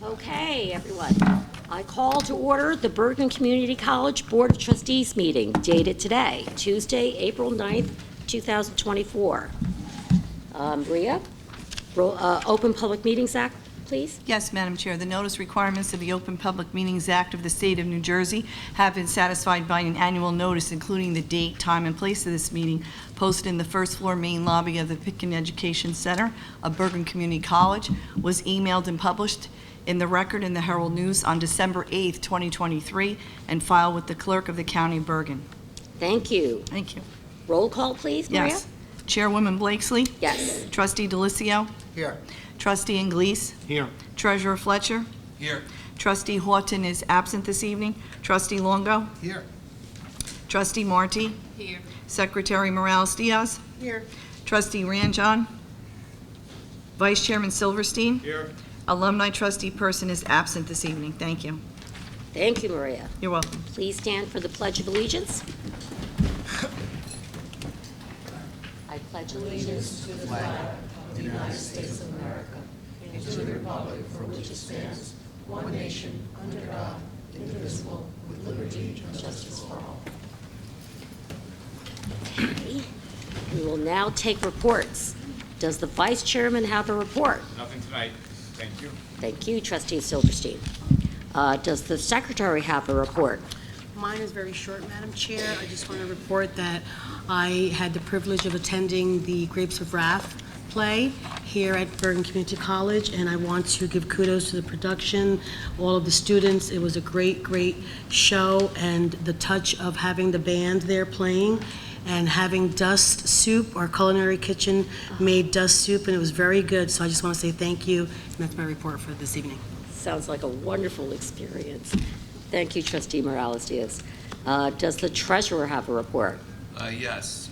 Okay, everyone. I call to order the Bergen Community College Board of Trustees meeting dated today, Tuesday, April 9th, 2024. Maria, Open Public Meetings Act, please. Yes, Madam Chair. The notice requirements of the Open Public Meetings Act of the State of New Jersey have been satisfied by an annual notice, including the date, time, and place of this meeting, posted in the first floor main lobby of the Pitkin Education Center of Bergen Community College, was emailed and published in the Record and the Herald News on December 8th, 2023, and filed with the Clerk of the County of Bergen. Thank you. Thank you. Roll call, please, Maria? Yes. Chairwoman Blakesley? Yes. Trustee Delicio? Here. Trustee Inglese? Here. Treasurer Fletcher? Here. Trustee Horton is absent this evening. Trustee Longo? Here. Trustee Marty? Here. Secretary Morales Diaz? Here. Trustee Ranjan? Vice Chairman Silverstein? Here. Alumni trustee person is absent this evening. Thank you. Thank you, Maria. You're welcome. Please stand for the Pledge of Allegiance. I pledge allegiance to the flag of the United States of America and to the republic for which it stands, one nation, under God, indivisible, with liberty and justice for all. Okay. We will now take reports. Does the Vice Chairman have a report? Nothing tonight. Thank you. Thank you, Trustee Silverstein. Does the Secretary have a report? Mine is very short, Madam Chair. I just want to report that I had the privilege of attending the Grapes of Wrath play here at Bergen Community College, and I want to give kudos to the production, all of the students. It was a great, great show, and the touch of having the band there playing and having Dust Soup, our culinary kitchen made Dust Soup, and it was very good. So I just want to say thank you, and that's my report for this evening. Sounds like a wonderful experience. Thank you, Trustee Morales Diaz. Does the Treasurer have a report? Yes.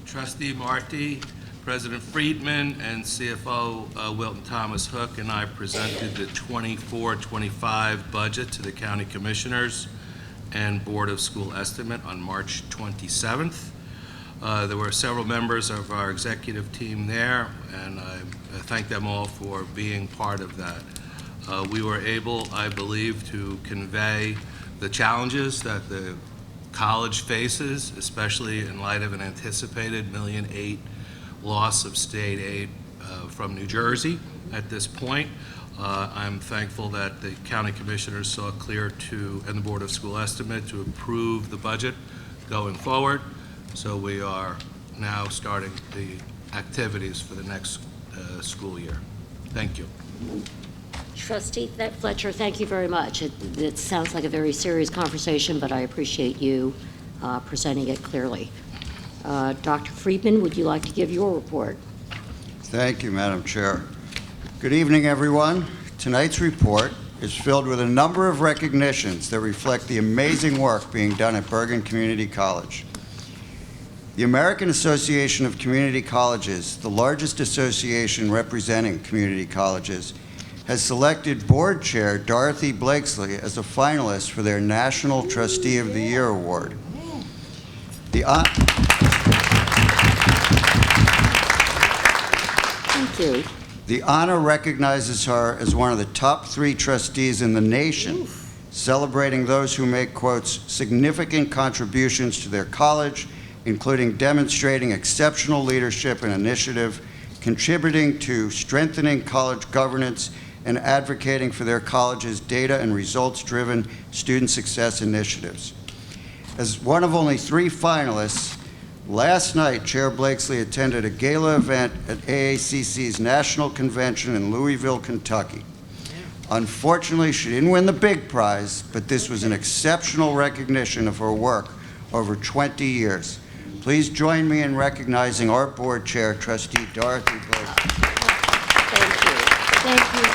Trustee Marty, President Friedman, and CFO Wilton Thomas Hook and I presented the 24-25 budget to the County Commissioners and Board of School Estimate on March 27th. There were several members of our executive team there, and I thank them all for being part of that. We were able, I believe, to convey the challenges that the college faces, especially in light of an anticipated $1.8 million loss of state aid from New Jersey at this point. I'm thankful that the county commissioners saw clear to, and the Board of School Estimate, to approve the budget going forward. So we are now starting the activities for the next school year. Thank you. Trustee Fletcher, thank you very much. It sounds like a very serious conversation, but I appreciate you presenting it clearly. Dr. Friedman, would you like to give your report? Thank you, Madam Chair. Good evening, everyone. Tonight's report is filled with a number of recognitions that reflect the amazing work being done at Bergen Community College. The American Association of Community Colleges, the largest association representing community colleges, has selected Board Chair Dorothy Blakesley as a finalist for their National Trustee of the Year Award. Thank you. The honor recognizes her as one of the top 3 trustees in the nation, celebrating those who make, quotes, significant contributions to their college, including demonstrating exceptional leadership and initiative, contributing to strengthening college governance, and advocating for their college's data and results-driven student success initiatives. As one of only 3 finalists, last night, Chair Blakesley attended a gala event at AACC's National Convention in Louisville, Kentucky. Unfortunately, she didn't win the big prize, but this was an exceptional recognition of her work over 20 years. Please join me in recognizing our Board Chair, Trustee Dorothy Blakesley. Thank you. Thank you.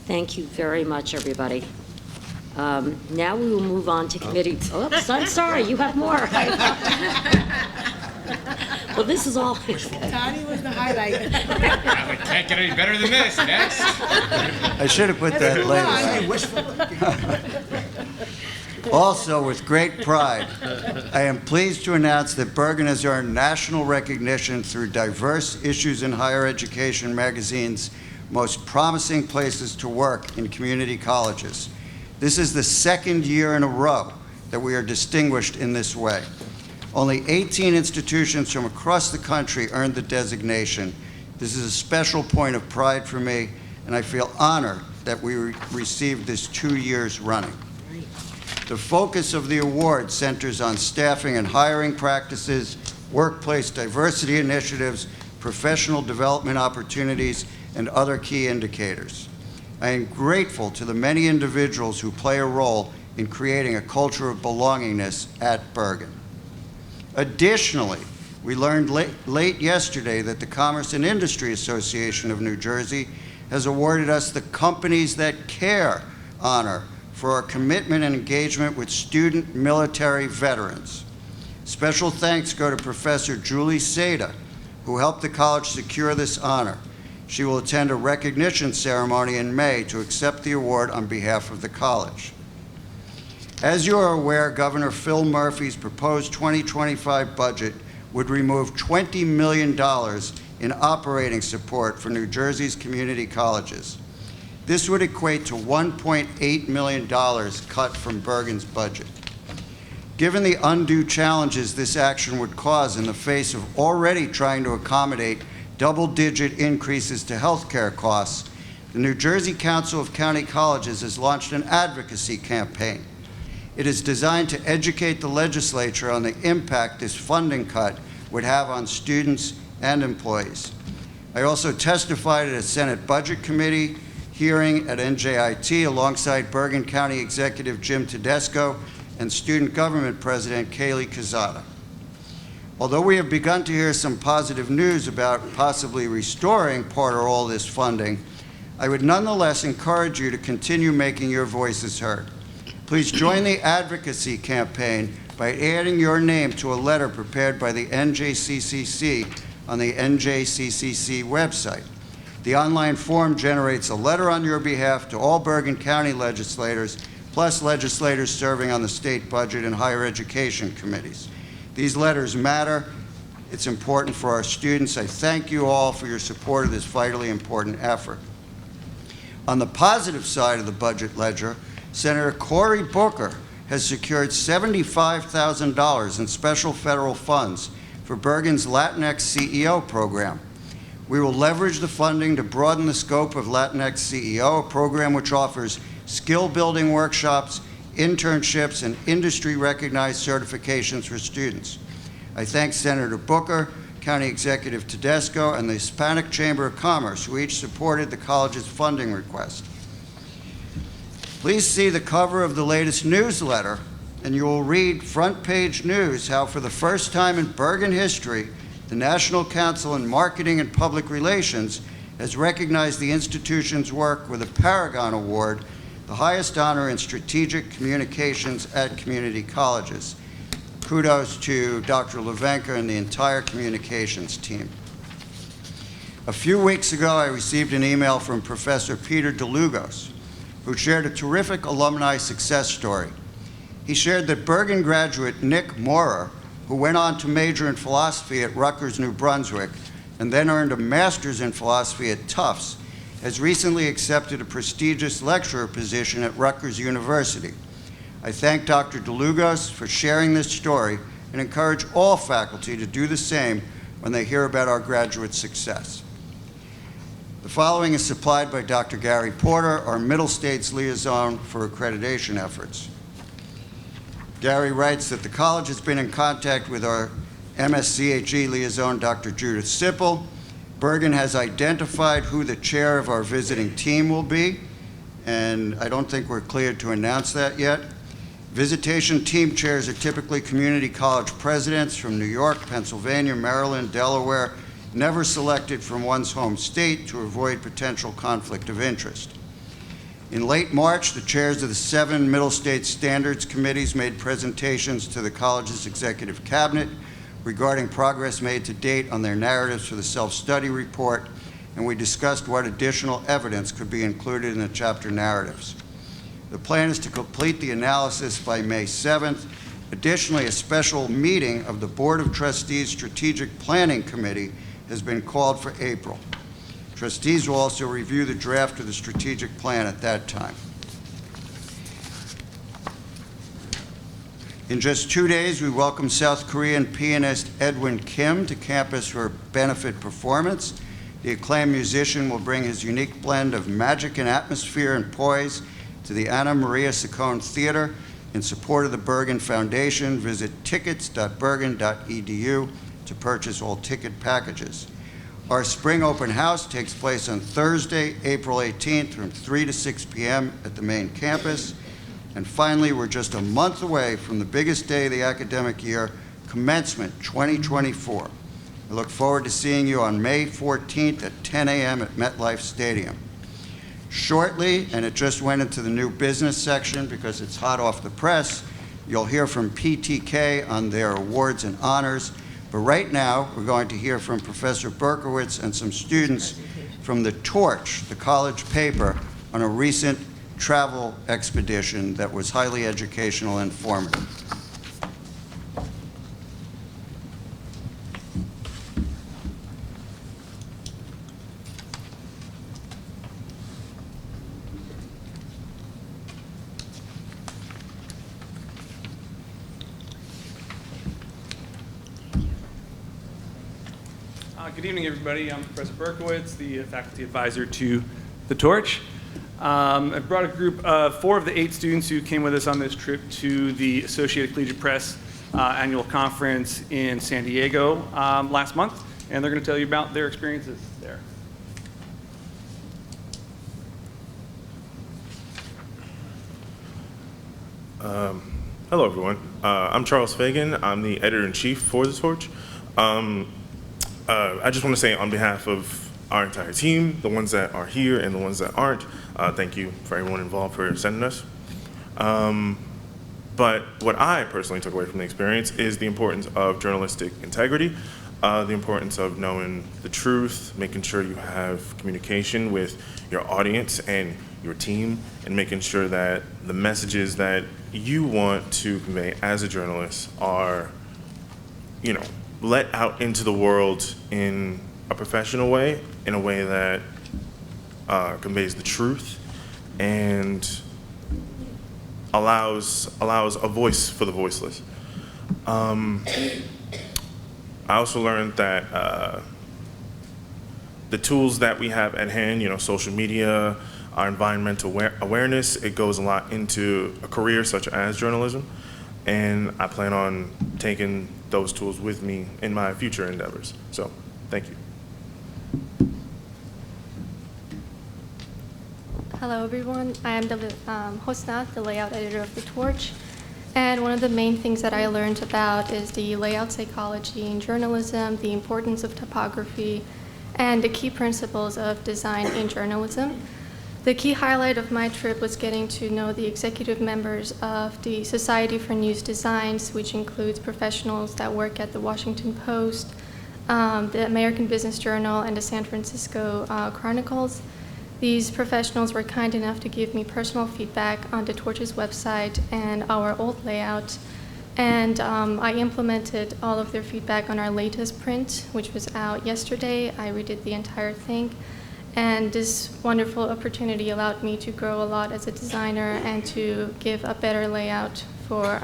Thank you very much, everybody. Now we will move on to committee. Oh, I'm sorry, you have more. Well, this is all. Tony was the highlight. We can't get any better than this. Next. I should have put that later. Also, with great pride, I am pleased to announce that Bergen has earned national recognition through Diverse Issues in Higher Education magazine's Most Promising Places to Work in Community Colleges. This is the second year in a row that we are distinguished in this way. Only 18 institutions from across the country earned the designation. This is a special point of pride for me, and I feel honored that we received this 2 years running. The focus of the award centers on staffing and hiring practices, workplace diversity initiatives, professional development opportunities, and other key indicators. I am grateful to the many individuals who play a role in creating a culture of belongingness at Bergen. Additionally, we learned late yesterday that the Commerce and Industry Association of New Jersey has awarded us the Companies That Care honor for our commitment and engagement with student military veterans. Special thanks go to Professor Julie Seda, who helped the college secure this honor. She will attend a recognition ceremony in May to accept the award on behalf of the college. As you are aware, Governor Phil Murphy's proposed 2025 budget would remove $20 million in operating support for New Jersey's community colleges. This would equate to $1.8 million cut from Bergen's budget. Given the undue challenges this action would cause in the face of already trying to accommodate double-digit increases to health care costs, the New Jersey Council of County Colleges has launched an advocacy campaign. It is designed to educate the legislature on the impact this funding cut would have on students and employees. I also testified at a Senate Budget Committee hearing at NJIT alongside Bergen County Executive Jim Tedesco and Student Government President Kaylee Kazada. Although we have begun to hear some positive news about possibly restoring part or all this funding, I would nonetheless encourage you to continue making your voices heard. Please join the advocacy campaign by adding your name to a letter prepared by the NJCCC on the NJCCC website. The online form generates a letter on your behalf to all Bergen County legislators, plus legislators serving on the state budget and higher education committees. These letters matter. It's important for our students. I thank you all for your support of this vitally important effort. On the positive side of the budget ledger, Senator Cory Booker has secured $75,000 in special federal funds for Bergen's Latinx CEO program. We will leverage the funding to broaden the scope of Latinx CEO, a program which offers skill-building workshops, internships, and industry-recognized certifications for students. I thank Senator Booker, County Executive Tedesco, and the Hispanic Chamber of Commerce, who each supported the college's funding request. Please see the cover of the latest newsletter, and you will read front-page news how, for the first time in Bergen history, the National Council on Marketing and Public Relations has recognized the institution's work with a Paragon Award, the highest honor in strategic communications at community colleges. Kudos to Dr. Levenka and the entire communications team. A few weeks ago, I received an email from Professor Peter DeLugos, who shared a terrific alumni success story. He shared that Bergen graduate Nick Maurer, who went on to major in philosophy at Rutgers, New Brunswick, and then earned a master's in philosophy at Tufts, has recently accepted a prestigious lecturer position at Rutgers University. I thank Dr. DeLugos for sharing this story and encourage all faculty to do the same when they hear about our graduate success. The following is supplied by Dr. Gary Porter, our Middle States Liaison for accreditation efforts. Gary writes that the college has been in contact with our MSCHE liaison, Dr. Judith Sippel. Bergen has identified who the chair of our visiting team will be, and I don't think we're cleared to announce that yet. Visitation team chairs are typically community college presidents from New York, Pennsylvania, Maryland, Delaware, never selected from one's home state to avoid potential conflict of interest. In late March, the chairs of the 7 Middle State Standards Committees made presentations to the college's executive cabinet regarding progress made to date on their narratives for the self-study report, and we discussed what additional evidence could be included in the chapter narratives. The plan is to complete the analysis by May 7th. Additionally, a special meeting of the Board of Trustees Strategic Planning Committee has been called for April. Trustees will also review the draft of the strategic plan at that time. In just 2 days, we welcome South Korean pianist Edwin Kim to campus for a benefit performance. The acclaimed musician will bring his unique blend of magic and atmosphere and poise to the Anna Maria Saccone Theater in support of the Bergen Foundation. Visit tickets.bergen.edu to purchase all ticket packages. Our spring open house takes place on Thursday, April 18th from 3 to 6 p.m. at the main campus. And finally, we're just a month away from the biggest day of the academic year, Commencement 2024. I look forward to seeing you on May 14th at 10 a.m. at MetLife Stadium. Shortly, and it just went into the new business section because it's hot off the press, you'll hear from PTK on their awards and honors. But right now, we're going to hear from Professor Berkowitz and some students from The Torch, the college paper, on a recent travel expedition that was highly educational and informative. Good evening, everybody. I'm Professor Berkowitz, the faculty advisor to The Torch. I brought a group of 4 of the 8 students who came with us on this trip to the Associated Collegiate Press annual conference in San Diego last month, and they're going to tell you about their experiences there. Hello, everyone. I'm Charles Fagan. I'm the editor-in-chief for The Torch. I just want to say on behalf of our entire team, the ones that are here and the ones that aren't, thank you for everyone involved for sending us. But what I personally took away from the experience is the importance of journalistic integrity, the importance of knowing the truth, making sure you have communication with your audience and your team, and making sure that the messages that you want to convey as a journalist are, let out into the world in a professional way, in a way that conveys the truth and allows a voice for the voiceless. I also learned that the tools that we have at hand, social media, our environmental awareness, it goes a lot into a career such as journalism, and I plan on taking those tools with me in my future endeavors. So, thank you. Hello, everyone. I am the Hosna, the layout editor of The Torch. And one of the main things that I learned about is the layout psychology in journalism, the importance of typography, and the key principles of design in journalism. The key highlight of my trip was getting to know the executive members of the Society for News Designs, which includes professionals that work at the Washington Post, the American Business Journal, and the San Francisco Chronicles. These professionals were kind enough to give me personal feedback on the Torch's website and our old layout. And I implemented all of their feedback on our latest print, which was out yesterday. I redid the entire thing. And this wonderful opportunity allowed me to grow a lot as a designer and to give a better layout for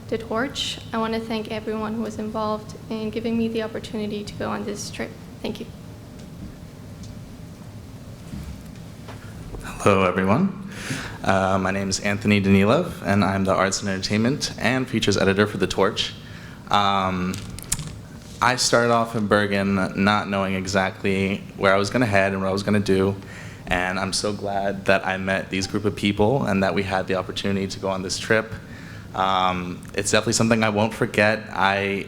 The Torch. I want to thank everyone who was involved in giving me the opportunity to go on this trip. Thank you. Hello, everyone. My name is Anthony Danilov, and I'm the Arts and Entertainment and Features Editor for The Torch. I started off in Bergen not knowing exactly where I was going to head and what I was going to do, and I'm so glad that I met these group of people and that we had the opportunity to go on this trip. It's definitely something I won't forget.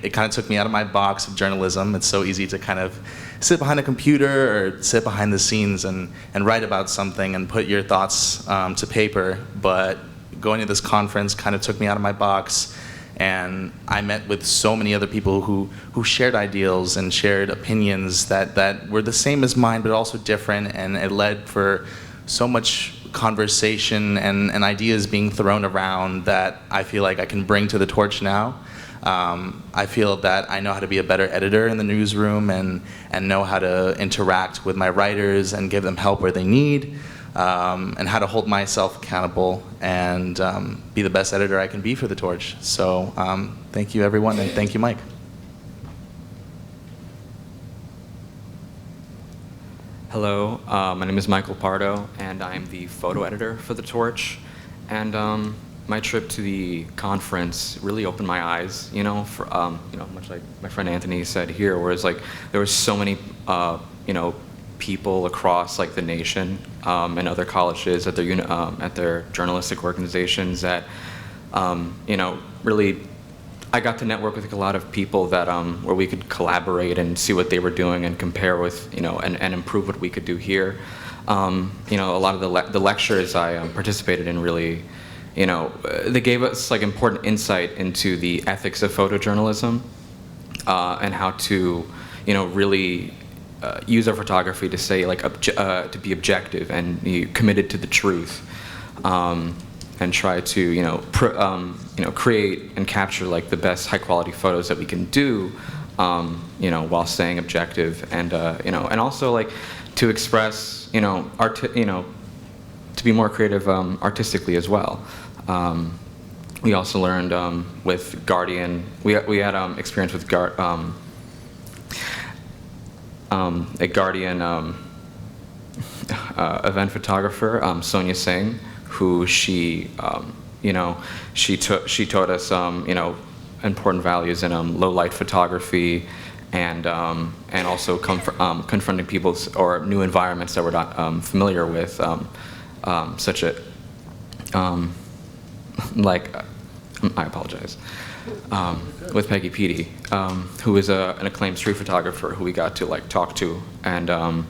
It kind of took me out of my box of journalism. It's so easy to kind of sit behind a computer or sit behind the scenes and write about something and put your thoughts to paper. But going to this conference kind of took me out of my box, and I met with so many other people who shared ideals and shared opinions that were the same as mine, but also different, and it led for so much conversation and ideas being thrown around that I feel like I can bring to the torch now. I feel that I know how to be a better editor in the newsroom and know how to interact with my writers and give them help where they need, and how to hold myself accountable and be the best editor I can be for the torch. So thank you, everyone, and thank you, Mike. Hello, my name is Michael Pardo, and I'm the photo editor for The Torch. And my trip to the conference really opened my eyes, for, much like my friend Anthony said here, whereas like there were so many, people across like the nation and other colleges at their journalistic organizations that, really I got to network with a lot of people that where we could collaborate and see what they were doing and compare with, and improve what we could do here. A lot of the lectures I participated in really, they gave us like important insight into the ethics of photojournalism and how to, really use our photography to say like to be objective and be committed to the truth. And try to create and capture like the best high quality photos that we can do, while staying objective and and also like to express to be more creative artistically as well. We also learned with Guardian. We had experience with a Guardian event photographer, Sonia Singh, who she taught us important values in low light photography and also confronting people or new environments that we're not familiar with, such a I apologize. With Peggy Petey, who is an acclaimed street photographer who we got to like talk to and and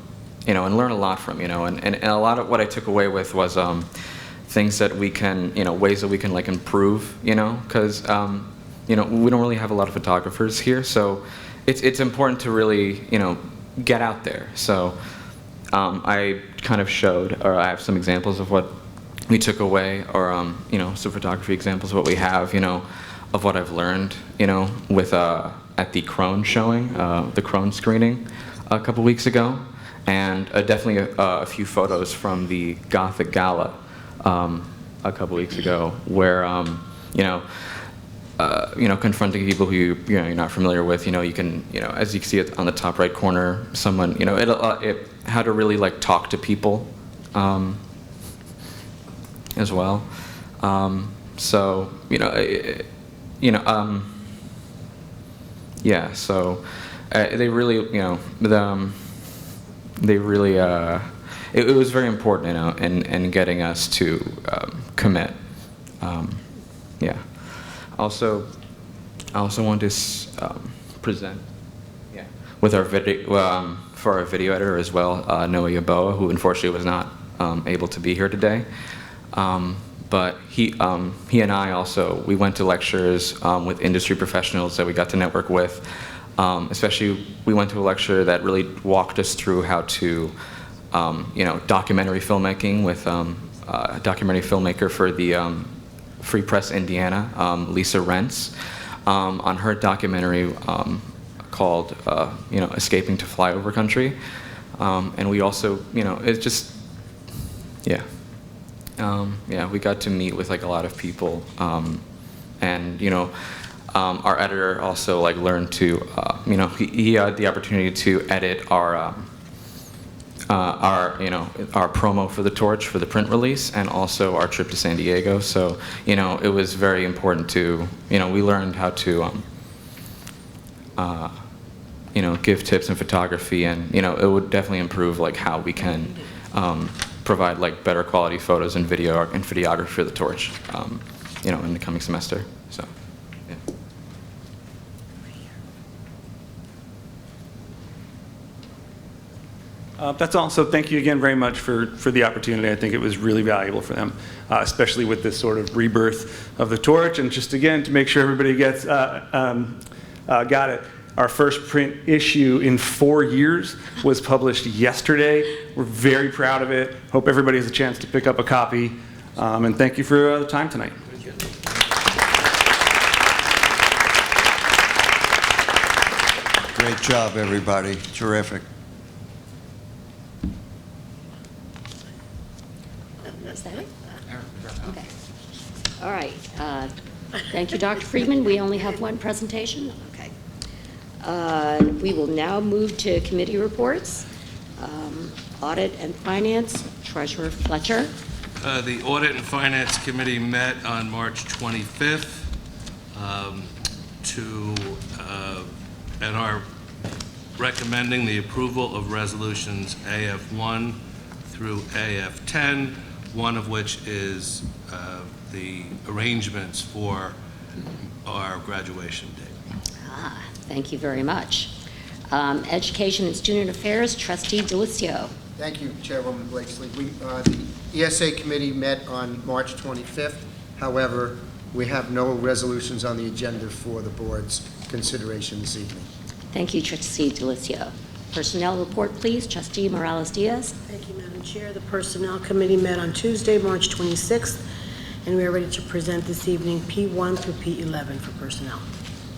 learn a lot from, and a lot of what I took away with was things that we can, ways that we can like improve, because we don't really have a lot of photographers here, so it's important to really, get out there. So I kind of showed, or I have some examples of what we took away, or some photography examples of what we have, of what I've learned, with at the Crone showing, the Crone screening a couple weeks ago, and definitely a few photos from the Gothic Gala a couple weeks ago, where confronting people who you're not familiar with, you can, as you can see it on the top right corner, someone, it how to really like talk to people as well. So yeah. So they really, they really. It was very important, in getting us to commit. Yeah. Also, I also want to present, with our video for our video editor as well, Noah Yaboa, who unfortunately was not able to be here today. But he and I also, we went to lectures with industry professionals that we got to network with. Especially, we went to a lecture that really walked us through how to, documentary filmmaking with a documentary filmmaker for the Free Press Indiana, Lisa Rentz, on her documentary called, Escaping to Flyover Country. And we also, it's just, yeah. We got to meet with like a lot of people, and our editor also like learned to, he had the opportunity to edit our promo for the Torch for the print release, and also our trip to San Diego. So it was very important to, we learned how to give tips in photography, and it would definitely improve like how we can provide like better quality photos and video and videography for the Torch. in the coming semester. So, yeah. That's all. So thank you again very much for the opportunity. I think it was really valuable for them, especially with this sort of rebirth of the torch. And just again, to make sure everybody gets got it, our first print issue in 4 years was published yesterday. We're very proud of it. Hope everybody has a chance to pick up a copy. And thank you for the time tonight. Great job, everybody. Terrific. Is that it? Okay. All right. Thank you, Dr. Friedman. We only have one presentation. Okay. We will now move to committee reports. Audit and Finance, Treasurer Fletcher. The Audit and Finance Committee met on March 25th and are recommending the approval of resolutions AF1 through AF10, one of which is the arrangements for our graduation date. Thank you very much. Education and Student Affairs, Trustee Delicio. Thank you, Chairwoman Blakesley. The ESA Committee met on March 25th. However, we have no resolutions on the agenda for the board's consideration this evening. Thank you, Trustee Delicio. Personnel report, please. Trustee Morales-Diaz. Thank you, Madam Chair. The Personnel Committee met on Tuesday, March 26th, and we are ready to present this evening P1 through P11 for personnel.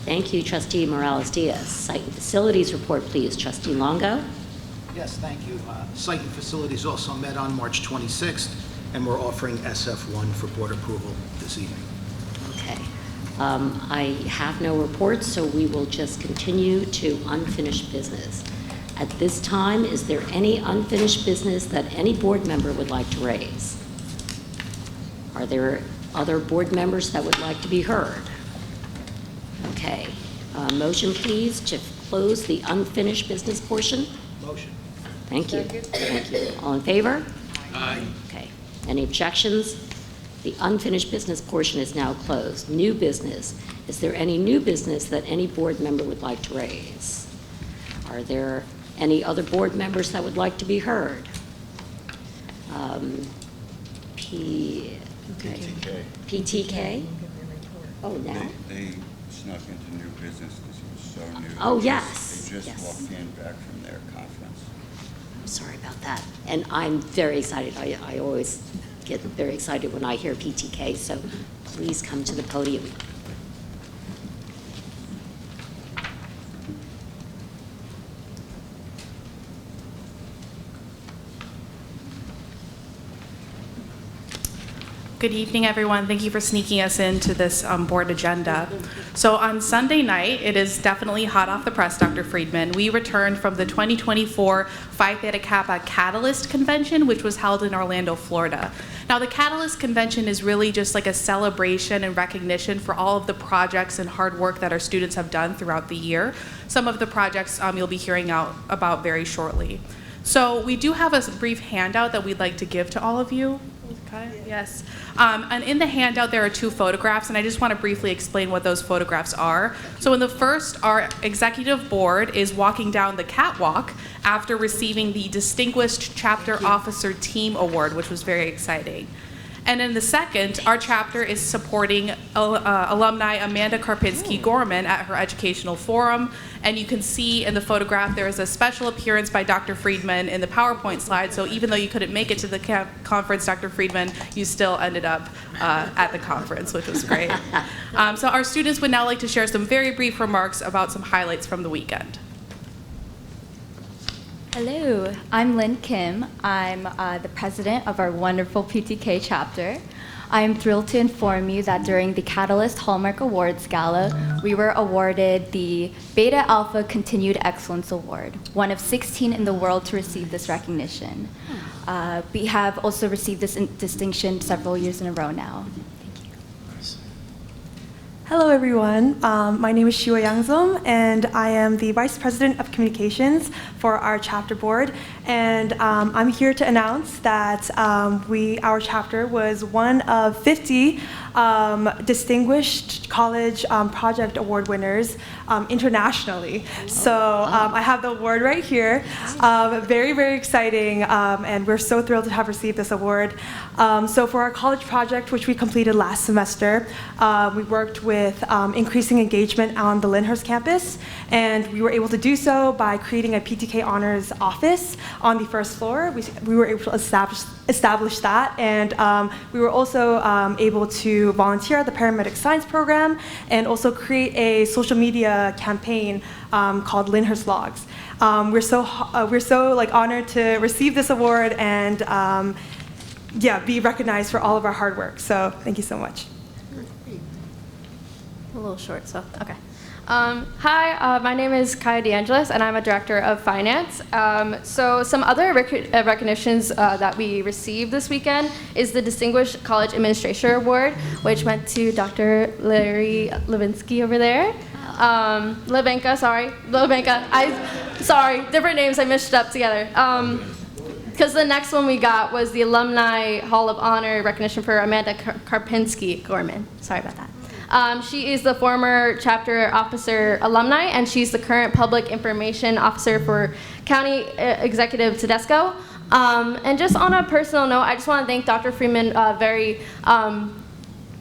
Thank you, Trustee Morales-Diaz. Site and Facilities report, please. Trustee Longo. Yes, thank you. Site and Facilities also met on March 26th, and we're offering SF1 for board approval this evening. Okay. I have no reports, so we will just continue to unfinished business. At this time, is there any unfinished business that any board member would like to raise? Are there other board members that would like to be heard? Okay. Motion, please, to close the unfinished business portion. Motion. Thank you. Thank you. All in favor? Aye. Okay. Any objections? The unfinished business portion is now closed. New business. Is there any new business that any board member would like to raise? Are there any other board members that would like to be heard? PTK? Oh, now? They snuck into new business because it was so new. Oh, yes. They just Yes. walked in back from their conference. I'm sorry about that. And I'm very excited. I always get very excited when I hear PTK, so please come to the podium. Good evening, everyone. Thank you for sneaking us into this board agenda. So on Sunday night, it is definitely hot off the press, Dr. Friedman. We returned from the 2024 Phi Theta Kappa Catalyst Convention, which was held in Orlando, Florida. Now, the Catalyst Convention is really just like a celebration and recognition for all of the projects and hard work that our students have done throughout the year. Some of the projects you'll be hearing about very shortly. So we do have a brief handout that we'd like to give to all of you. Yes. And in the handout, there are two photographs, and I just want to briefly explain what those photographs are. So in the first, our executive board is walking down the catwalk after receiving the Distinguished Chapter Officer Team Award, which was very exciting. And in the second, our chapter is supporting alumni Amanda Karpinski-Gorman at her educational forum. And you can see in the photograph there is a special appearance by Dr. Friedman in the PowerPoint slide. So even though you couldn't make it to the conference, Dr. Friedman, you still ended up at the conference, which was great. So our students would now like to share some very brief remarks about some highlights from the weekend. Hello, I'm Lynn Kim. I'm the president of our wonderful PTK chapter. I am thrilled to inform you that during the Catalyst Hallmark Awards Gala, we were awarded the Beta Alpha Continued Excellence Award, one of 16 in the world to receive this recognition. We have also received this distinction several years in a row now. Hello, everyone. My name is Shiwa Yangzom, and I am the Vice President of Communications for our chapter board. And I'm here to announce that our chapter was one of 50 Distinguished College Project Award winners internationally. So I have the award right here. Very, very exciting, and we're so thrilled to have received this award. So for our college project, which we completed last semester, we worked with increasing engagement on the Lyndhurst campus, and we were able to do so by creating a PTK Honors office on the first floor. We were able to establish that, and we were also able to volunteer at the paramedic science program and also create a social media campaign called Lyndhurst Logs. We're so honored to receive this award and be recognized for all of our hard work. So thank you so much. A little short, so okay. Hi, my name is Kaya DeAngelis, and I'm a director of finance. So some other recognitions that we received this weekend is the Distinguished College Administrator Award, which went to Dr. Larry Levinsky over there. Levenka, sorry, different names, I mixed it up together. Because the next one we got was the Alumni Hall of Honor recognition for Amanda Karpinski-Gorman. Sorry about that. She is the former chapter officer alumni, and she's the current public information officer for County Executive Tedesco. And just on a personal note, I just want to thank Dr. Freeman very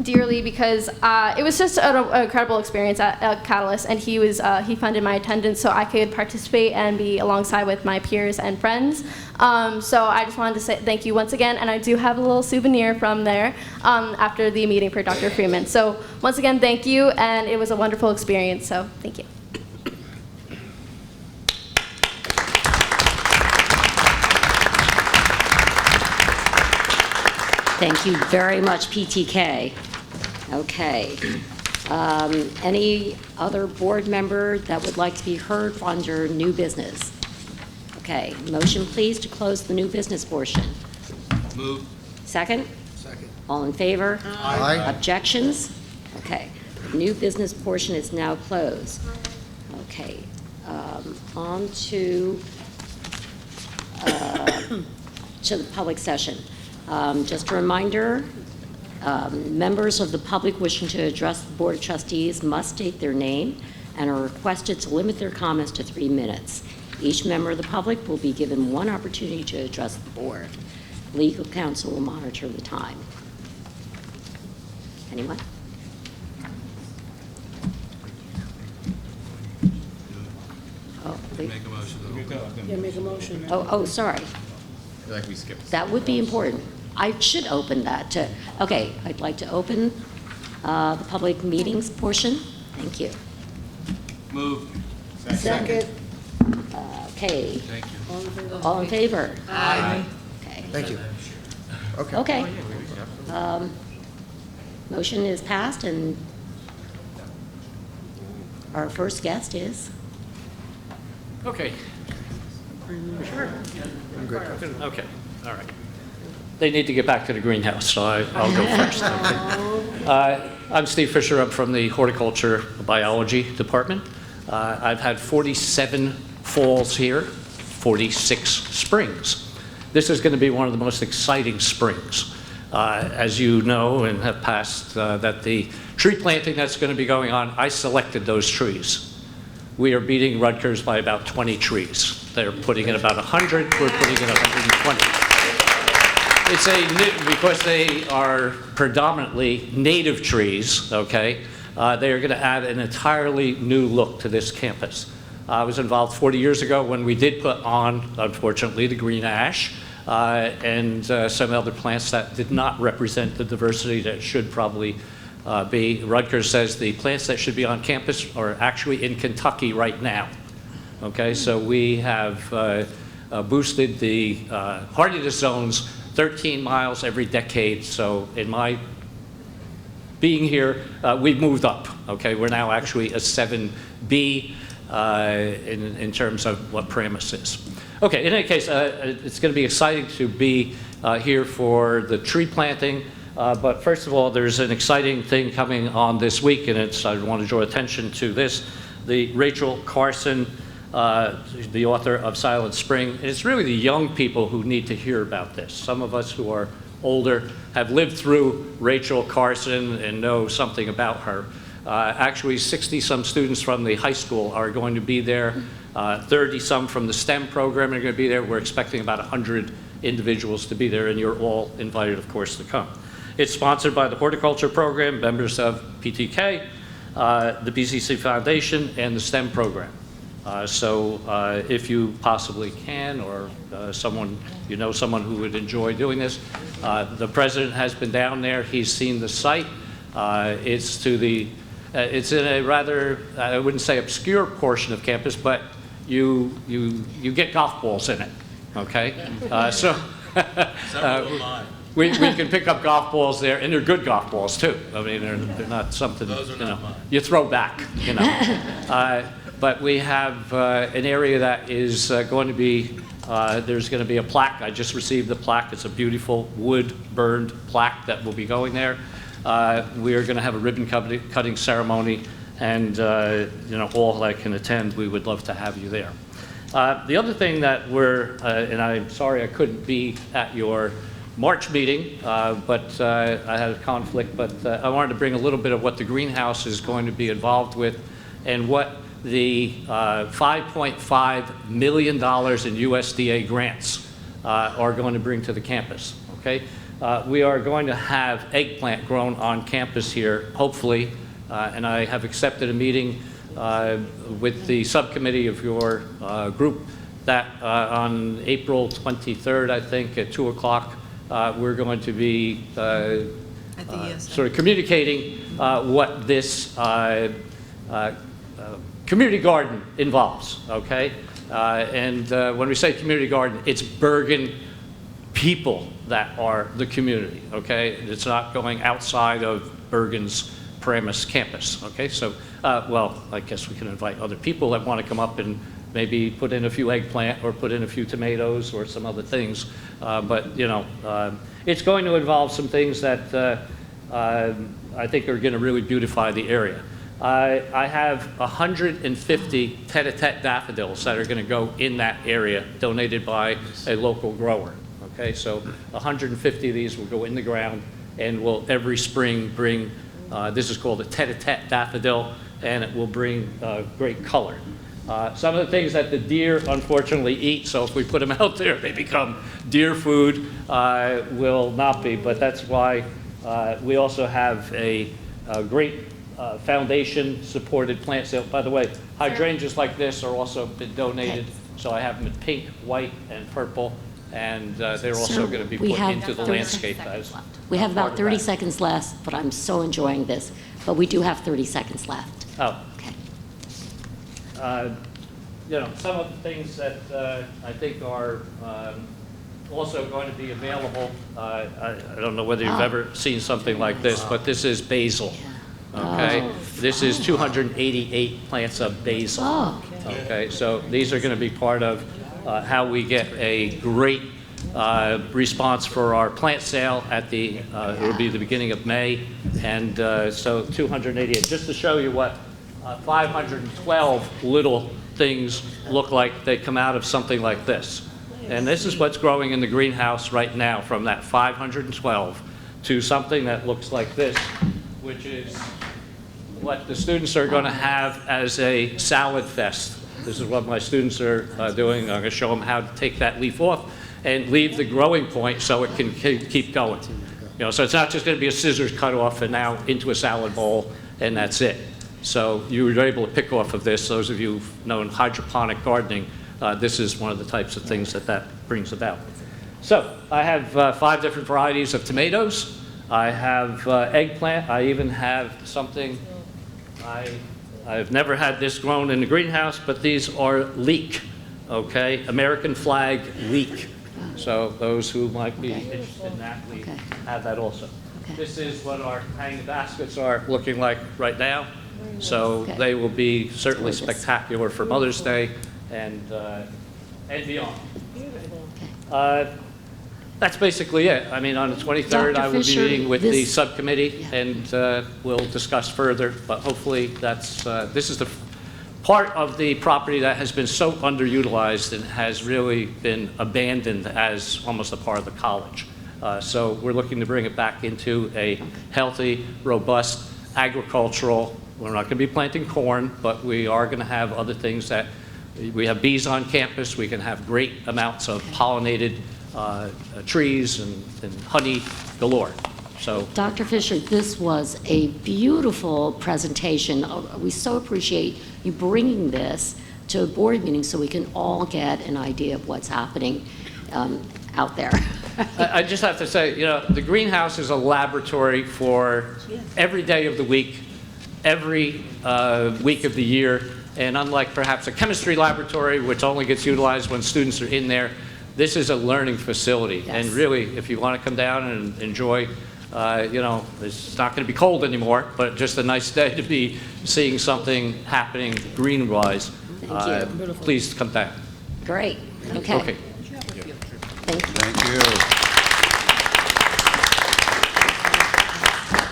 dearly, because it was just an incredible experience at Catalyst, and he funded my attendance so I could participate and be alongside with my peers and friends. So I just wanted to say thank you once again, and I do have a little souvenir from there after the meeting for Dr. Freeman. So once again, thank you, and it was a wonderful experience, so thank you. Thank you very much, PTK. Okay. Any other board member that would like to be heard under new business? Okay, motion please to close the new business portion. Move. Second? Second. All in favor? Aye. Objections? Okay, the new business portion is now closed. Okay, on to the public session. Just a reminder, members of the public wishing to address the Board of Trustees must state their name and are requested to limit their comments to 3 minutes. Each member of the public will be given 1 opportunity to address the board. Legal counsel will monitor the time. Anyone? Oh, Make a motion. Yeah, make a motion. oh, sorry. I feel like we skipped. That would be important. I should open that to, okay, I'd like to open the public meetings portion. Thank you. Move. Second. Okay. Thank you. All in favor? Aye. Okay. Thank you. Okay. Okay. Motion is passed, and our first guest is? Okay. Sure. I'm good. Okay, all right. They need to get back to the greenhouse, so I'll go first. Okay. I'm Steve Fisher. I'm from the Horticulture Biology Department. I've had 47 falls here, 46 springs. This is going to be one of the most exciting springs. As you know and have passed, that the tree planting that's going to be going on, I selected those trees. We are beating Rutgers by about 20 trees. They're putting in about 100, we're putting in 120. It's because they are predominantly native trees, okay? They are going to add an entirely new look to this campus. I was involved 40 years ago when we did put on, unfortunately, the green ash and some other plants that did not represent the diversity that should probably be. Rutgers says the plants that should be on campus are actually in Kentucky right now. Okay, so we have boosted the hardiness zones 13 miles every decade. So in my being here, we've moved up. Okay, we're now actually a 7B in terms of what Paramus is. Okay, in any case, it's going to be exciting to be here for the tree planting. But first of all, there's an exciting thing coming on this week, and I want to draw attention to this. The Rachel Carson the author of Silent Spring. And it's really the young people who need to hear about this. Some of us who are older have lived through Rachel Carson and know something about her. Actually, 60-some students from the high school are going to be there. 30-some from the STEM program are going to be there. We're expecting about 100 individuals to be there, and you're all invited, of course, to come. It's sponsored by the Horticulture Program, members of PTK, the BCC Foundation, and the STEM program. So if you possibly can, or someone who would enjoy doing this, the president has been down there. He's seen the site. It's in a rather, I wouldn't say obscure portion of campus, but you get golf balls in it. Okay, we can pick up golf balls there, and they're good golf balls too. I mean, they're not something you throw back. But we have an area that is going to be, there's going to be a plaque. I just received the plaque. It's a beautiful wood-burned plaque that will be going there. We are going to have a ribbon cutting ceremony, and all that can attend, we would love to have you there. The other thing that and I'm sorry I couldn't be at your March meeting, but I had a conflict, but I wanted to bring a little bit of what the greenhouse is going to be involved with, and what the $5.5 million in USDA grants are going to bring to the campus, okay? We are going to have eggplant grown on campus here, hopefully, and I have accepted a meeting with the subcommittee of your group that on April 23rd, I think, at 2 o'clock, we're going to be sort of communicating what this community garden involves, okay? And when we say community garden, it's Bergen people that are the community, okay? It's not going outside of Bergen's Paramus campus, okay? So, well, I guess we can invite other people that want to come up and maybe put in a few eggplant or put in a few tomatoes or some other things. But, it's going to involve some things that I think are going to really beautify the area. I have 150 tete-a-tete daffodils that are going to go in that area, donated by a local grower. Okay, so 150 of these will go in the ground, and will every spring bring, this is called a tete-a-tete daffodil, and it will bring great color. Some of the things that the deer unfortunately eat, so if we put them out there, they become deer food, will not be, but that's why we also have a great foundation-supported plant sale. By the way, hydrangeas like this are also been donated, so I have them in pink, white, and purple, and they're also going to be put into the landscape. We have about 30 seconds left, but I'm so enjoying this. But we do have 30 seconds left. Oh. Okay. Some of the things that I think are also going to be available. I don't know whether you've ever seen something like this, but this is basil. Okay, this is 288 plants of basil. Okay, so these are going to be part of how we get a great response for our plant sale at the, it will be the beginning of May, and so 288. Just to show you what 512 little things look like, they come out of something like this. And this is what's growing in the greenhouse right now, from that 512 to something that looks like this, which is what the students are going to have as a salad fest. This is what my students are doing. I'm going to show them how to take that leaf off and leave the growing point so it can keep going. So it's not just going to be a scissors cut off and now into a salad bowl and that's it. So you were able to pick off of this. Those of you who've known hydroponic gardening, this is one of the types of things that brings about. So I have 5 different varieties of tomatoes. I have eggplant. I even have something, I've never had this grown in the greenhouse, but these are leek, okay? American flag leek. So those who might be interested in that, we have that also. This is what our hanging baskets are looking like right now. So they will be certainly spectacular for Mother's Day and beyond. That's basically it. I mean, on the 23rd, I will be meeting with the subcommittee, and we'll discuss further. But hopefully, this is the part of the property that has been so underutilized and has really been abandoned as almost a part of the college. So we're looking to bring it back into a healthy, robust agricultural. We're not going to be planting corn, but we are going to have other things that we have bees on campus. We can have great amounts of pollinated trees and honey galore. So, Dr. Fisher, this was a beautiful presentation. We so appreciate you bringing this to a board meeting so we can all get an idea of what's happening out there. I just have to say, you know, the greenhouse is a laboratory for every day of the week, every week of the year. And unlike perhaps a chemistry laboratory, which only gets utilized when students are in there, this is a learning facility. Yes. And really, if you want to come down and enjoy, you know, it's not going to be cold anymore, but just a nice day to be seeing something happening green-wise. Please come down. Great. Okay. Okay. Thank you. Thank you.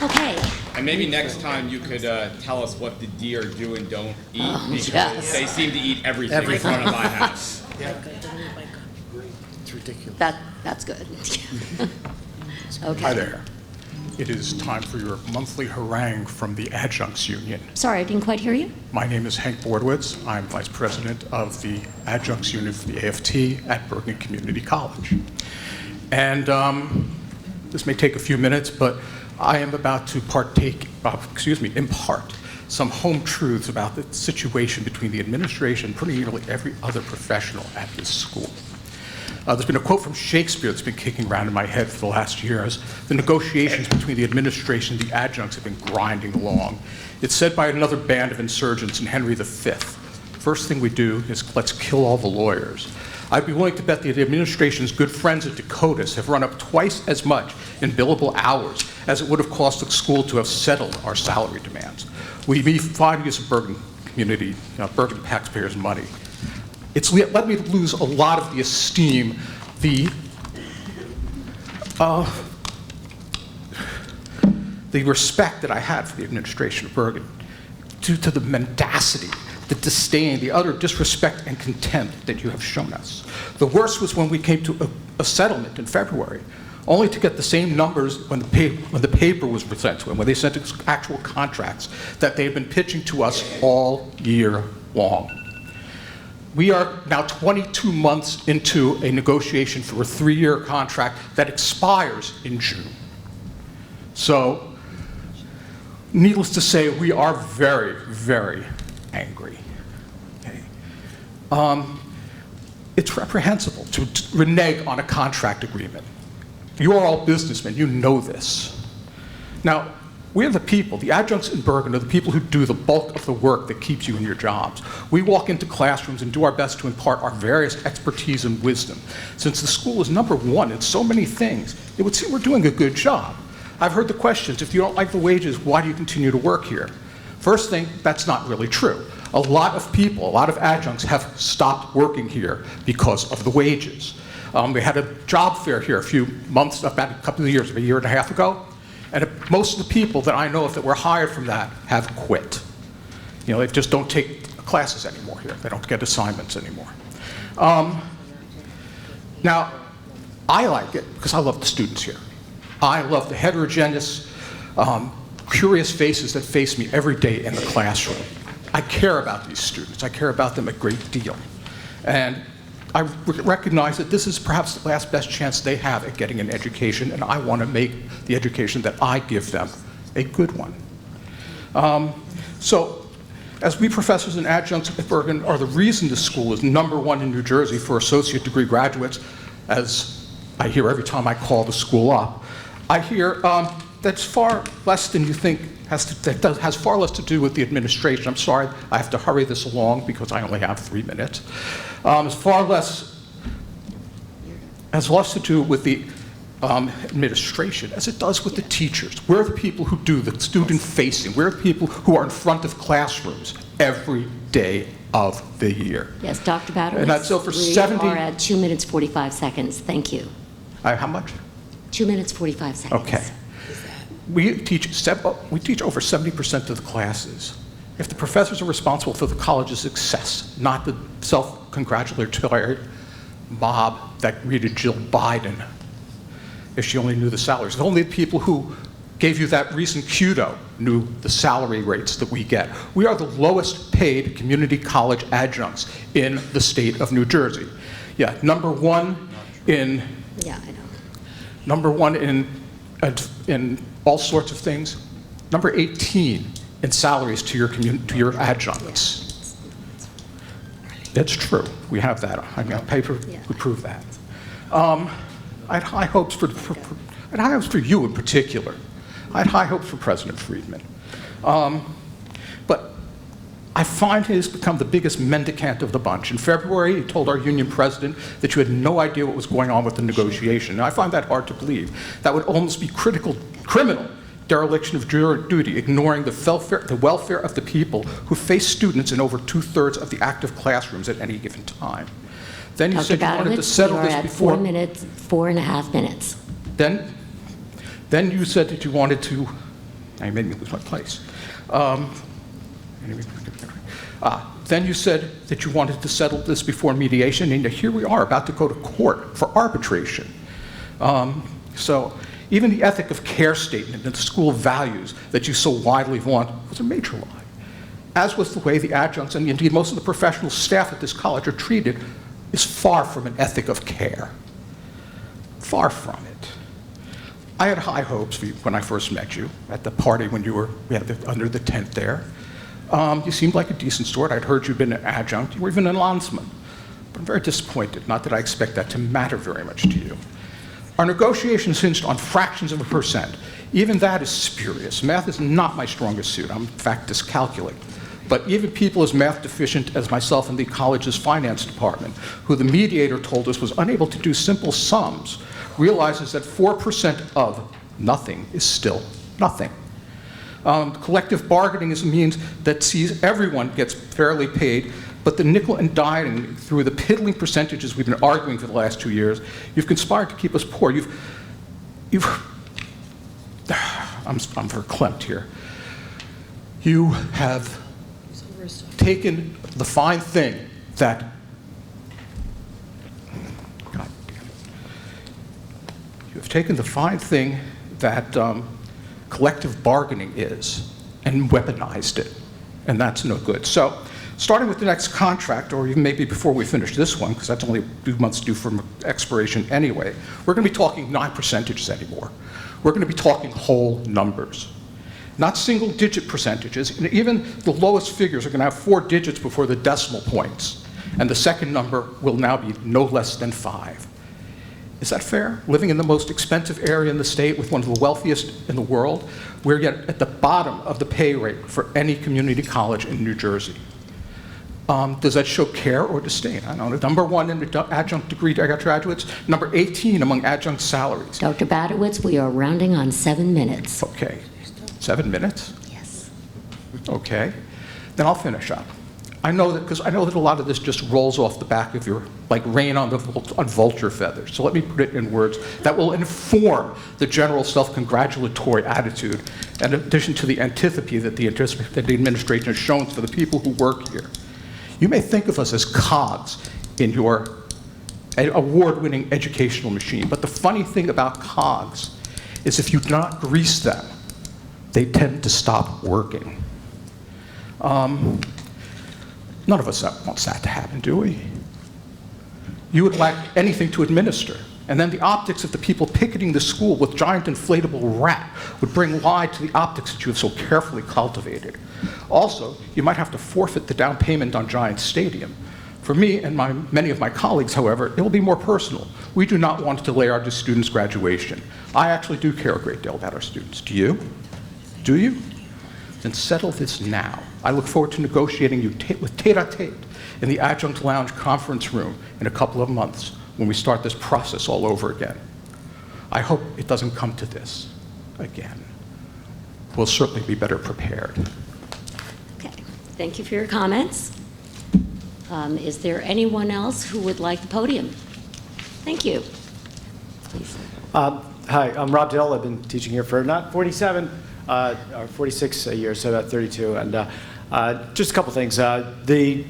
Okay. And maybe next time you could tell us what the deer do and don't eat, because yes. they seem to eat everything in front of my house. It's ridiculous. That's good. Okay. Hi there. It is time for your monthly harangue from the Adjuncts Union. Sorry, I didn't quite hear you. My name is Hank Bordwitz. I'm Vice President of the Adjuncts Union for the AFT at Bergen Community College. And this may take a few minutes, but I am about to impart some home truths about the situation between the administration and pretty nearly every other professional at this school. There's been a quote from Shakespeare that's been kicking around in my head for the last years. The negotiations between the administration and the adjuncts have been grinding along. It's said by another band of insurgents in Henry V. First thing we do is let's kill all the lawyers. I'd be willing to bet that the administration's good friends at Dakotas have run up twice as much in billable hours as it would have cost the school to have settled our salary demands. We need 5 years of Bergen community, Bergen taxpayers' money. It's let me lose a lot of the esteem, the respect that I had for the administration of Bergen due to the mendacity, the disdain, the utter disrespect and contempt that you have shown us. The worst was when we came to a settlement in February, only to get the same numbers when the paper was presented to them, when they sent us actual contracts that they've been pitching to us all year long. We are now 22 months into a negotiation for a 3-year contract that expires in June. So, needless to say, we are very, very angry. Okay? It's reprehensible to renege on a contract agreement. You are all businessmen, you know this. Now, we're the people, the adjuncts in Bergen are the people who do the bulk of the work that keeps you in your jobs. We walk into classrooms and do our best to impart our various expertise and wisdom. Since the school is #1 in so many things, it would seem we're doing a good job. I've heard the questions, if you don't like the wages, why do you continue to work here? First thing, that's not really true. A lot of people, a lot of adjuncts have stopped working here because of the wages. We had a job fair here a few months, about a couple of years, a year and a half ago. And most of the people that I know of that were hired from that have quit. You know, they just don't take classes anymore here. They don't get assignments anymore. Now, I like it because I love the students here. I love the heterogeneous, curious faces that face me every day in the classroom. I care about these students. I care about them a great deal. And I recognize that this is perhaps the last best chance they have at getting an education, and I want to make the education that I give them a good one. So, as we professors and adjuncts at Bergen are the reason the school is #1 in New Jersey for associate degree graduates, as I hear every time I call the school up, I hear that's far less than you think has far less to do with the administration. I'm sorry, I have to hurry this along because I only have 3 minutes. Has less to do with the administration as it does with the teachers. We're the people who do the student-facing. We're the people who are in front of classrooms every day of the year. Yes, Dr. Bowdowitz, And that's over we 70... are at 2 minutes, 45 seconds. Thank you. How much? 2 minutes, 45 seconds. Okay. We teach over 70% of the classes. if the professors are responsible for the college's success, not the self-congratulatory mob that greeted Jill Biden, if she only knew the salaries, if only the people who gave you that recent kudo knew the salary rates that we get. We are the lowest paid community college adjuncts in the state of New Jersey. Yeah, number one in all sorts of things. Number 18 in salaries to your adjuncts. That's true. We have that. I mean, on paper, we prove that. I had high hopes for you in particular. I had high hopes for President Friedman. But I find he has become the biggest mendicant of the bunch. In February, he told our union president that you had no idea what was going on with the negotiation. Now, I find that hard to believe. That would almost be criminal dereliction of duty, ignoring the welfare of the people who face students in over 2/3 of the active classrooms at any given time. Then you said you wanted to settle this before. 4.5 minutes. Then you said that you wanted to. I made me lose my place. Then you said that you wanted to settle this before mediation, and here we are about to go to court for arbitration. So even the ethic of care statement and the school values that you so widely vaunt was a major lie, as was the way the adjuncts and indeed most of the professional staff at this college are treated is far from an ethic of care. Far from it. I had high hopes for you when I first met you at the party when you were under the tent there. You seemed like a decent sort. I'd heard you'd been an adjunct. You were even an landsman. But I'm very disappointed. Not that I expect that to matter very much to you. Our negotiations hinged on fractions of a percent. Even that is spurious. Math is not my strongest suit. I'm, in fact, dyscalculic. But even people as math deficient as myself in the college's finance department, who the mediator told us was unable to do simple sums, realizes that 4% of nothing is still nothing. Collective bargaining is a means that sees everyone gets fairly paid, but the nickel and diming through the piddling percentages we've been arguing for the last 2 years, you've conspired to keep us poor. I'm verklempt here. You have taken the fine thing that, God damn it. You have taken the fine thing that collective bargaining is and weaponized it, and that's no good. So, starting with the next contract, or even maybe before we finish this one, because that's only 2 months due from expiration anyway, we're going to be talking not percentages anymore. We're going to be talking whole numbers, not single-digit percentages. And even the lowest figures are going to have 4 digits before the decimal points, and the second number will now be no less than 5. Is that fair? Living in the most expensive area in the state with one of the wealthiest in the world, we're yet at the bottom of the pay rate for any community college in New Jersey. Does that show care or disdain? I don't know. Number 1 in the adjunct degree graduates, number 18 among adjunct salaries. Dr. Badowitz, we are rounding on 7 minutes. Okay. 7 minutes? Yes. Okay. Then I'll finish up. I know that because I know that a lot of this just rolls off the back of your, like rain on vulture feathers. So let me put it in words that will inform the general self-congratulatory attitude, in addition to the antipathy that the administration has shown for the people who work here. You may think of us as cogs in your award-winning educational machine, but the funny thing about cogs is if you do not grease them, they tend to stop working. None of us wants that to happen, do we? You would lack anything to administer. And then the optics of the people picketing the school with giant inflatable rat would bring lie to the optics that you have so carefully cultivated. Also, you might have to forfeit the down payment on Giant Stadium. For me and many of my colleagues, however, it will be more personal. We do not want to delay our students' graduation. I actually do care a great deal about our students. Do you? Do you? Then settle this now. I look forward to negotiating you with tete-a-tete in the adjunct lounge conference room in a couple of months when we start this process all over again. I hope it doesn't come to this again. We'll certainly be better prepared. Okay. Thank you for your comments. Is there anyone else who would like the podium? Thank you. Please. Hi, I'm Rob Dill. I've been teaching here for not 47, or 46 years, so about 32. And Just a couple things. The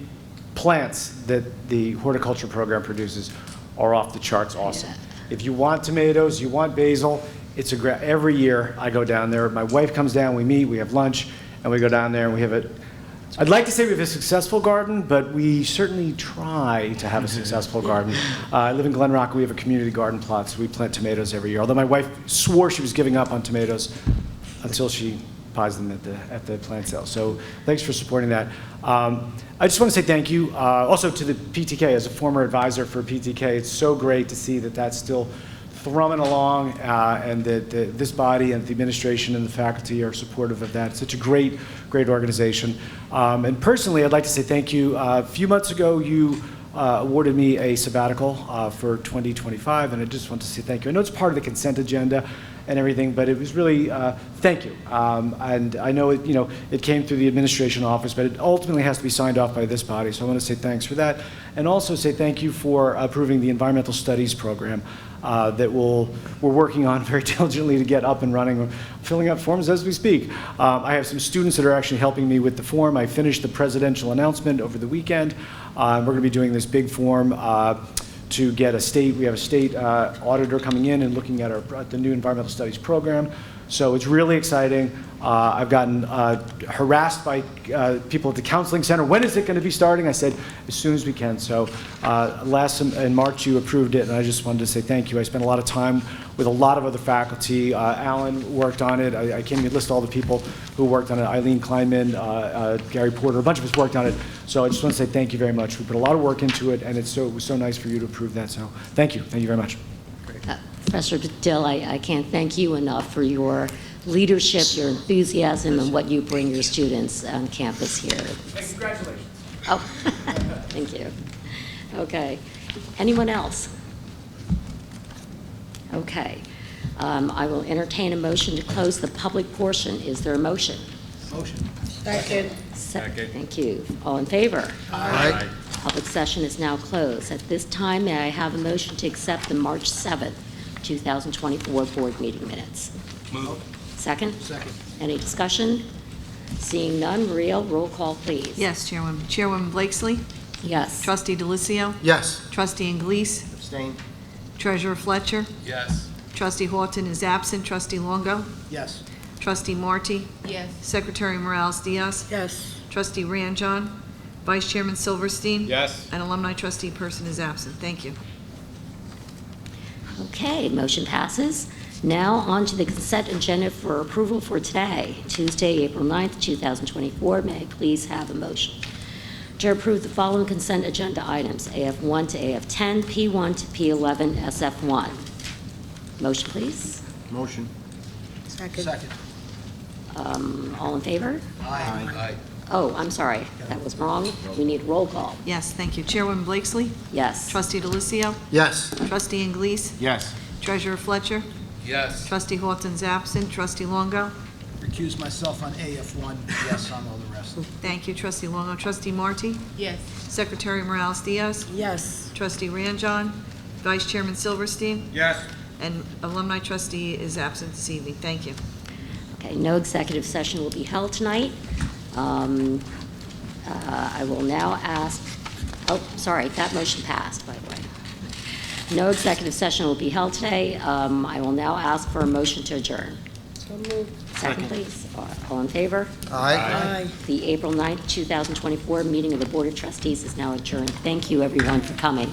plants that the horticulture program produces are off the charts awesome. If you want tomatoes, you want basil, it's every year I go down there. My wife comes down, we meet, we have lunch, and we go down there and we have I'd like to say we have a successful garden, but we certainly try to have a successful garden. I live in Glen Rock. We have a community garden plot, so we plant tomatoes every year. Although my wife swore she was giving up on tomatoes until she buys them at the plant sale. So thanks for supporting that. I just want to say thank you also to the PTK. As a former advisor for PTK, it's so great to see that that's still thrumming along and that this body and the administration and the faculty are supportive of that. It's such a great organization. And personally, I'd like to say thank you. A few months ago, you awarded me a sabbatical for 2025, and I just want to say thank you. I know it's part of the consent agenda and everything, but it was really thank you. And I know it came through the administration office, but it ultimately has to be signed off by this body. So I want to say thanks for that, and also say thank you for approving the environmental studies program that we're working on very diligently to get up and running. We're filling out forms as we speak. I have some students that are actually helping me with the form. I finished the presidential announcement over the weekend. We're going to be doing this big form to get we have a state auditor coming in and looking at the new environmental studies program. So it's really exciting. I've gotten harassed by people at the counseling center. When is it going to be starting? I said, as soon as we can. So in March, you approved it, and I just wanted to say thank you. I spent a lot of time with a lot of other faculty. Alan worked on it. I can't even list all the people who worked on it. Eileen Kleinman, Gary Porter, a bunch of us worked on it. So I just want to say thank you very much. We put a lot of work into it, and it was so nice for you to approve that. So thank you. Thank you very much. Professor Dill, I can't thank you enough for your leadership, your enthusiasm, and what you bring your students on campus here. Congratulations. Oh, thank you. Okay. Anyone else? Okay. I will entertain a motion to close the public portion. Is there a motion? Motion. Second. Second. Thank you. All in favor? Aye. Public session is now closed. At this time, may I have a motion to accept the March 7th, 2024 board meeting minutes? Move. Second? Second. Any discussion? Seeing none, Maria, roll call, please. Yes, Chairwoman. Chairwoman Blakesley? Yes. Trustee Delicio? Yes. Trustee Inglese? Abstain. Treasurer Fletcher? Yes. Trustee Horton is absent. Trustee Longo? Yes. Trustee Marty? Yes. Secretary Morales Diaz? Yes. Trustee Ranjon? Vice Chairman Silverstein? Yes. And Alumni Trustee Person is absent. Thank you. Okay, motion passes. Now on to the consent agenda for approval for today, Tuesday, April 9th, 2024. May I please have a motion to approve the following consent agenda items, AF1 to AF10, P1 to P11, SF1. Motion, please. Motion. Second. Second. All in favor? Aye. Oh, I'm sorry, that was wrong. We need roll call. Yes, thank you. Chairwoman Blakesley? Yes. Trustee Delicio? Yes. Trustee Inglese? Yes. Treasurer Fletcher? Yes. Trustee Horton's absent. Trustee Longo? Recuse myself on AF1, yes on all the rest. Thank you, Trustee Longo. Trustee Marty? Yes. Secretary Morales Diaz? Yes. Trustee Ranjon? Vice Chairman Silverstein? Yes. And Alumni Trustee is absent this evening. Thank you. Okay, no executive session will be held tonight. I will now ask, oh, sorry, that motion passed, by the way. No executive session will be held today. I will now ask for a motion to adjourn. So moved. Second, please. All in favor? Aye. The April 9th, 2024 meeting of the Board of Trustees is now adjourned. Thank you, everyone, for coming.